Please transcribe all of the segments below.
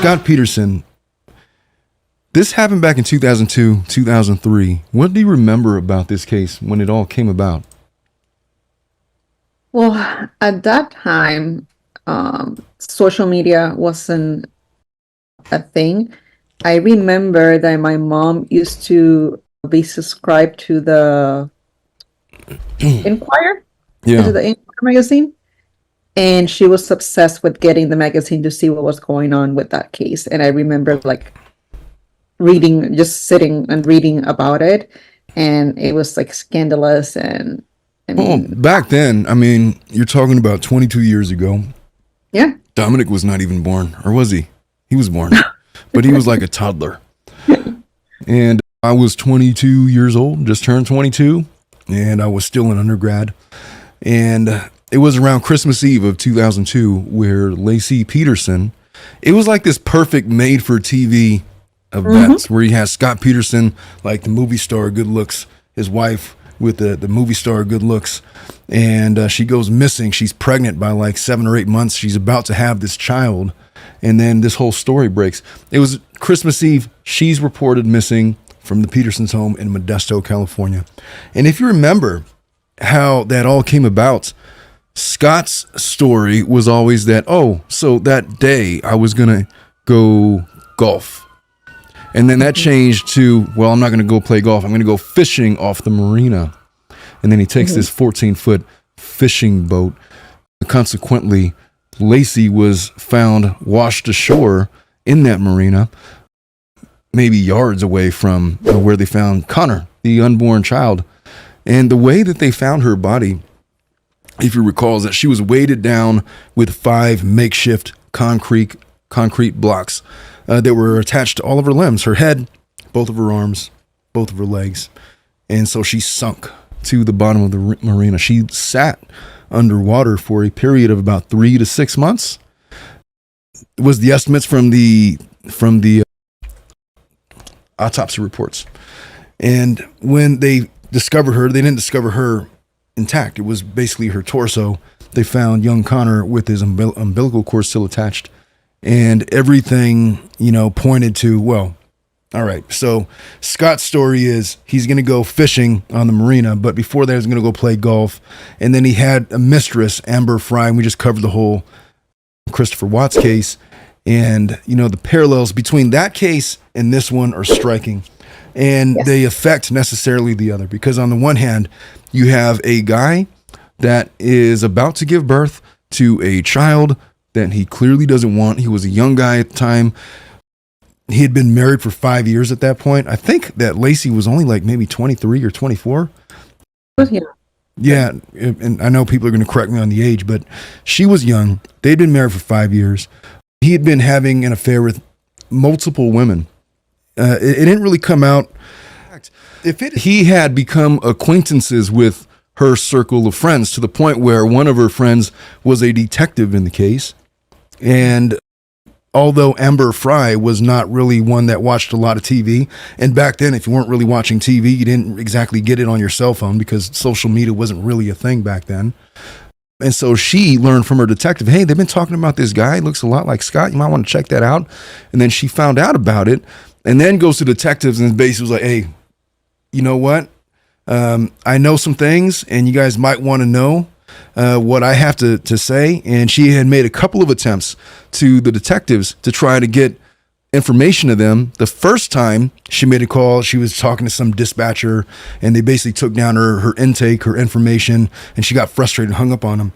Scott Peterson, this happened back in 2002, 2003. What do you remember about this case when it all came about? Well, at that time, social media wasn't a thing. I remember that my mom used to be subscribed to the Inquirer, to Yeah. the Inquirer magazine, and she was obsessed with getting the magazine to see what was going on with that case. And I remember like reading, just sitting and reading about it, and it was like scandalous. And I Well, mean, back then, I mean, you're talking about 22 years ago. yeah, Dominic was not even born, or was he? He was born, but he was like a toddler. And I was 22 years old, just turned 22, and I was still an undergrad. And it was around Christmas Eve of 2002 where Lacey Peterson, it was like this perfect made for TV event where he has Scott Peterson, like the movie star, good looks, his wife with the movie star, good looks. And she goes missing. She's pregnant by like 7 or 8 months. She's about to have this child. And then this whole story breaks. It was Christmas Eve. She's reported missing from the Petersons' home in Modesto, California. And if you remember how that all came about, Scott's story was always that, oh, so that day I was going to go golf. And then that changed to, well, I'm not going to go play golf. I'm going to go fishing off the marina. And then he takes this 14-foot fishing boat. Consequently, Lacey was found washed ashore in that marina, maybe yards away from where they found Connor, the unborn child. And the way that they found her body, if you recall, is that she was weighted down with 5 makeshift concrete blocks that were attached to all of her limbs, her head, both of her arms, both of her legs. And so she sunk to the bottom of the marina. She sat underwater for a period of about 3 to 6 months. It was the estimates from the autopsy reports. And when they discovered her, they didn't discover her intact. It was basically her torso. They found young Connor with his umbilical cord still attached. And everything, pointed to, well, all right, so Scott's story is he's going to go fishing on the marina, but before that, he's going to go play golf. And then he had a mistress, Amber Frey, and we just covered the whole Christopher Watts case. And, the parallels between that case and this one are striking. And they affect necessarily the other, because on the one hand, you have a guy that is about to give birth to a child that he clearly doesn't want. He was a young guy at the time. He had been married for 5 years at that point. I think that Lacey was only like maybe 23 or 24. Yeah, and I know people are going to correct me on the age, but she was young. They'd been married for 5 years. He had been having an affair with multiple women. It didn't really come out. He had become acquaintances with her circle of friends to the point where one of her friends was a detective in the case. And although Amber Frey was not really one that watched a lot of TV, and back then, if you weren't really watching TV, you didn't exactly get it on your cell phone because social media wasn't really a thing back then. And so she learned from her detective, hey, they've been talking about this guy. He looks a lot like Scott. You might want to check that out. And then she found out about it and then goes to detectives and basically was like, hey, you know what? I know some things and you guys might want to know what I have to say. And she had made a couple of attempts to the detectives to try to get information of them. The first time she made a call, she was talking to some dispatcher and they basically took down her intake, her information, and she got frustrated and hung up on them.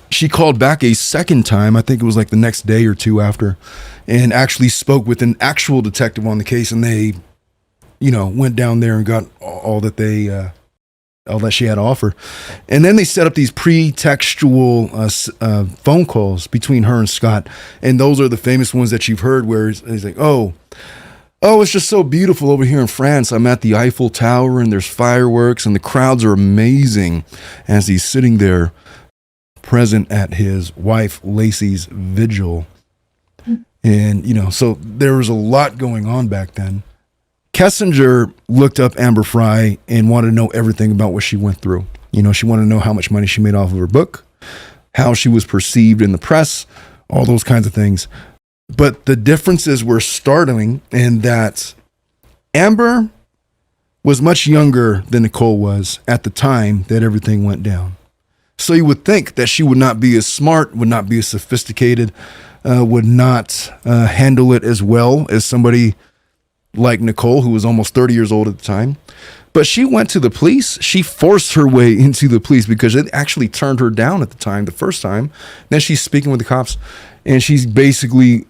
She called back a second time, I think it was like the next day or two after, and actually spoke with an actual detective on the case, and they, went down there and got all that she had to offer. And then they set up these pretextual phone calls between her and Scott. And those are the famous ones that you've heard where he's like, oh, it's just so beautiful over here in France. I'm at the Eiffel Tower and there's fireworks and the crowds are amazing, as he's sitting there present at his wife Lacey's vigil. And, so there was a lot going on back then. Kessinger looked up Amber Frey and wanted to know everything about what she went through. She wanted to know how much money she made off of her book, how she was perceived in the press, all those kinds of things. But the differences were startling in that Amber was much younger than Nicole was at the time that everything went down. So you would think that she would not be as smart, would not be as sophisticated, would not handle it as well as somebody like Nicole, who was almost 30 years old at the time. But she went to the police. She forced her way into the police because it actually turned her down at the time, the first time. Then she's speaking with the cops, and she's basically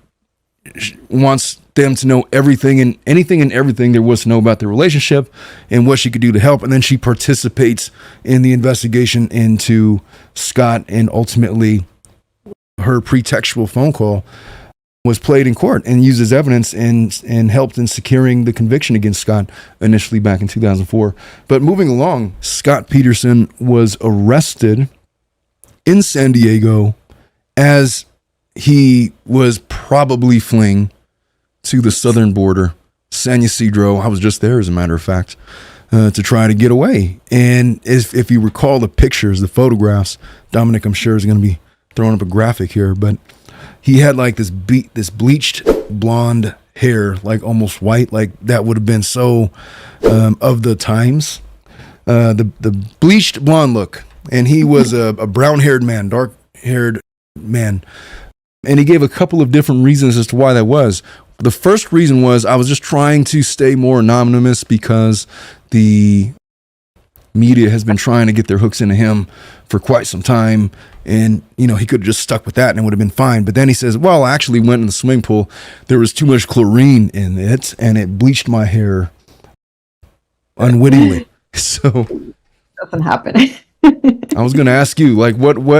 wants them to know everything and anything and everything there was to know about their relationship and what she could do to help. And then she participates in the investigation into Scott, and ultimately her pretextual phone call was played in court and used as evidence and helped in securing the conviction against Scott initially back in 2004. But moving along, Scott Peterson was arrested in San Diego as he was probably fleeing to the southern border, San Ysidro. I was just there, as a matter of fact, to try to get away. And if you recall the pictures, the photographs, Dominic, I'm sure, is going to be throwing up a graphic here, but he had like this bleached blonde hair, like almost white, like that would have been so of the times. The bleached blonde look. And he was a brown-haired man, dark-haired man. And he gave a couple of different reasons as to why that was. The first reason was, I was just trying to stay more anonymous because the media has been trying to get their hooks into him for quite some time. And, you know, he could have just stuck with that and it would have been fine. But then he says, well, I actually went in the swimming pool. There was too much chlorine in it and it bleached my hair unwittingly. So Doesn't happen. I was going to ask you, like,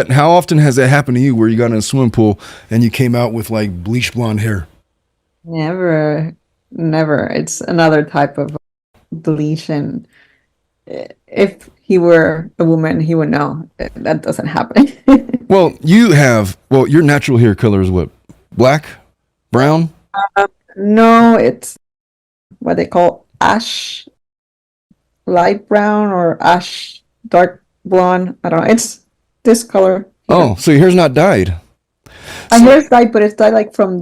how often has that happened to you where you got in a swimming pool and you came out with like bleached blonde hair? Never. It's another type of bleach, and if he were a woman, he would know that doesn't happen. Well, your natural hair color is what? Black? Brown? No, it's what they call ash light brown or ash dark blonde. I don't know. It's this color. Oh, so your hair's not dyed. My hair's dyed, but it's dyed like from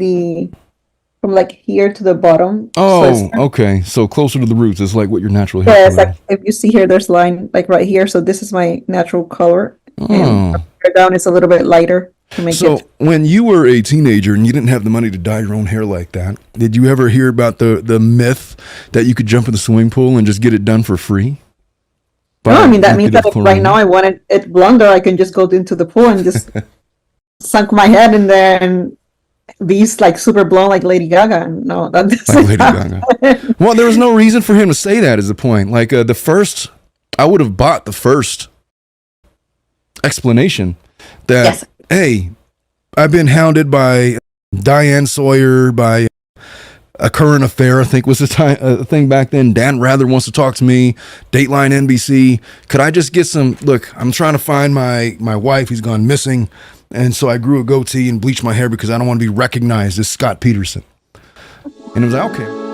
like here to the bottom. Oh, okay. So closer to the roots is like what your natural hair Yeah, it's color like if you see here, there's line like right here. So this is my natural color. And up here down is a little bit lighter to make So it. when you were a teenager and you didn't have the money to dye your own hair like that, did you ever hear about the myth that you could jump in the swimming pool and just get it done for free? No, I mean, that means that if right now I wanted it blonder, I can just go into the pool and just sunk my head in there and be like super blonde like Lady Gaga. No, that doesn't Like Lady Gaga. Well, there was no reason for him to say that is the point. Like I would have bought the first explanation that, Yes. hey, I've been hounded by Diane Sawyer, by a current affair, I think was a thing back then. Dan Rather wants to talk to me. Dateline NBC. Could I just get look, I'm trying to find my wife who's gone missing. And so I grew a goatee and bleached my hair because I don't want to be recognized as Scott Peterson. And it was like, okay.